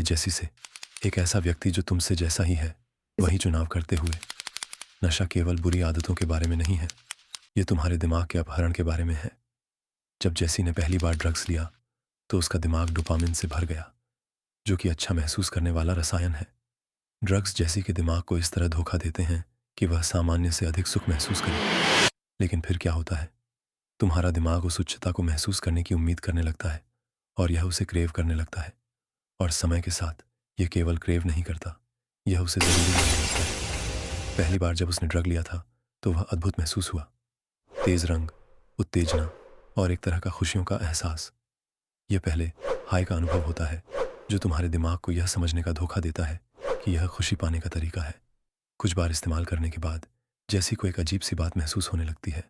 जैसी से, एक ऐसा व्यक्ति जो तुमसे जैसा ही है वही चुनाव करते हुए। नशा केवल बुरी आदतों के बारे में नहीं है, ये तुम्हारे दिमाग के अपहरण के बारे में है। जब जैसी ने पहली बार ड्रग्स लिया तो उसका दिमाग डोपामिन से भर गया, जो कि अच्छा महसूस करने वाला रसायन है। ड्रग्स जैसी के दिमाग को इस तरह धोखा देते हैं कि वह सामान्य से अधिक सुख महसूस करे। लेकिन फिर क्या होता है, तुम्हारा दिमाग उस उच्चता को महसूस करने की उम्मीद करने लगता है और यह उसे क्रेव करने लगता है। और समय के साथ यह केवल क्रेव नहीं करता, यह उसे ज़रूरी लगने लगता है। पहली बार जब उसने ड्रग लिया था तो वह अद्भुत महसूस हुआ। तेज रंग, उत्तेजना और एक तरह का खुशियों का एहसास। यह पहले हाई का अनुभव होता है जो तुम्हारे दिमाग को यह समझने का धोखा देता है कि यह खुशी पाने का तरीका है। कुछ बार इस्तेमाल करने के बाद जैसी को एक अजीब सी बात महसूस होने लगती है।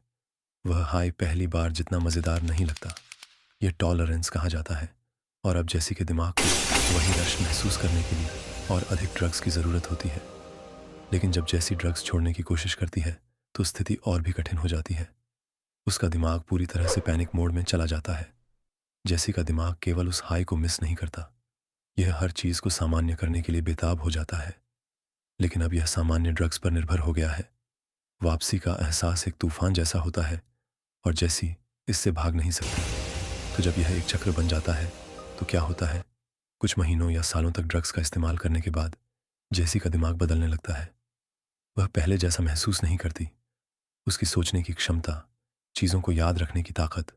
वह हाई पहली बार जितना मज़ेदार नहीं लगता। यह टॉलरेंस कहा जाता है। और अब जैसी के दिमाग को वही रश महसूस करने के लिए और अधिक ड्रग्स की ज़रूरत होती है। लेकिन जब जैसी ड्रग्स छोड़ने की कोशिश करती है तो स्थिति और भी कठिन हो जाती है। उसका दिमाग पूरी तरह से पैनिक मोड में चला जाता है। जैसी का दिमाग केवल उस हाई को मिस नहीं करता, यह हर चीज़ को सामान्य करने के लिए बेताब हो जाता है। लेकिन अब यह सामान्य ड्रग्स पर निर्भर हो गया है। वापसी का एहसास एक तूफान जैसा होता है और जैसी इससे भाग नहीं सकती। तो जब यह एक चक्र बन जाता है तो क्या होता है, कुछ महीनों या सालों तक ड्रग्स का इस्तेमाल करने के बाद जैसी का दिमाग बदलने लगता है। वह पहले जैसा महसूस नहीं करती। उसकी सोचने की क्षमता, चीज़ों को याद रखने की ताकत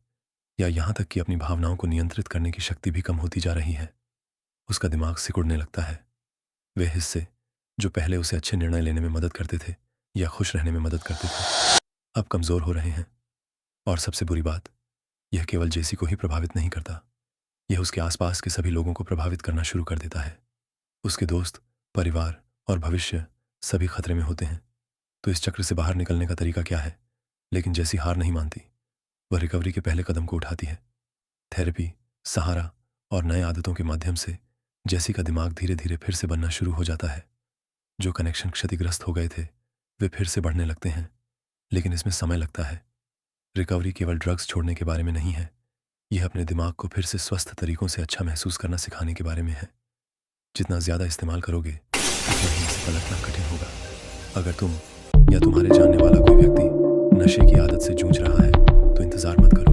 या यहाँ तक कि अपनी भावनाओं को नियंत्रित करने की शक्ति भी कम होती जा रही है। उसका दिमाग सिकुड़ने लगता है। वे हिस्से जो पहले उसे अच्छे निर्णय लेने में मदद करते थे या खुश रहने में मदद करते थे, अब कमज़ोर हो रहे हैं। और सबसे बुरी बात, यह केवल जेसी को ही प्रभावित नहीं करता, यह उसके आसपास के सभी लोगों को प्रभावित करना शुरू कर देता है। उसके दोस्त, परिवार और भविष्य सभी खतरे में होते हैं। तो इस चक्र से बाहर निकलने का तरीका क्या है? लेकिन जैसी हार नहीं मानती। वह रिकवरी के पहले कदम को उठाती है। थेरेपी, सहारा और नए आदतों के माध्यम से जैसी का दिमाग धीरे धीरे फिर से बनना शुरू हो जाता है। जो कनेक्शन क्षतिग्रस्त हो गए थे वे फिर से बढ़ने लगते हैं, लेकिन इसमें समय लगता है। रिकवरी केवल ड्रग्स छोड़ने के बारे में नहीं है, यह अपने दिमाग को फिर से स्वस्थ तरीकों से अच्छा महसूस करना सिखाने के बारे में है। जितना ज़्यादा इस्तेमाल करोगे उतना ही इसे पलटना कठिन होगा। अगर तुम या तुम्हारे जानने वाला कोई व्यक्ति नशे की आदत से जूझ रहा है तो इंतज़ार मत करो,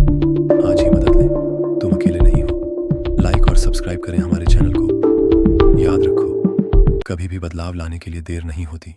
आज ही मदद लें। तुम अकेले नहीं हो। लाइक और सब्सक्राइब करें हमारे चैनल को। याद रखो, कभी भी बदलाव लाने के लिए देर नहीं होती।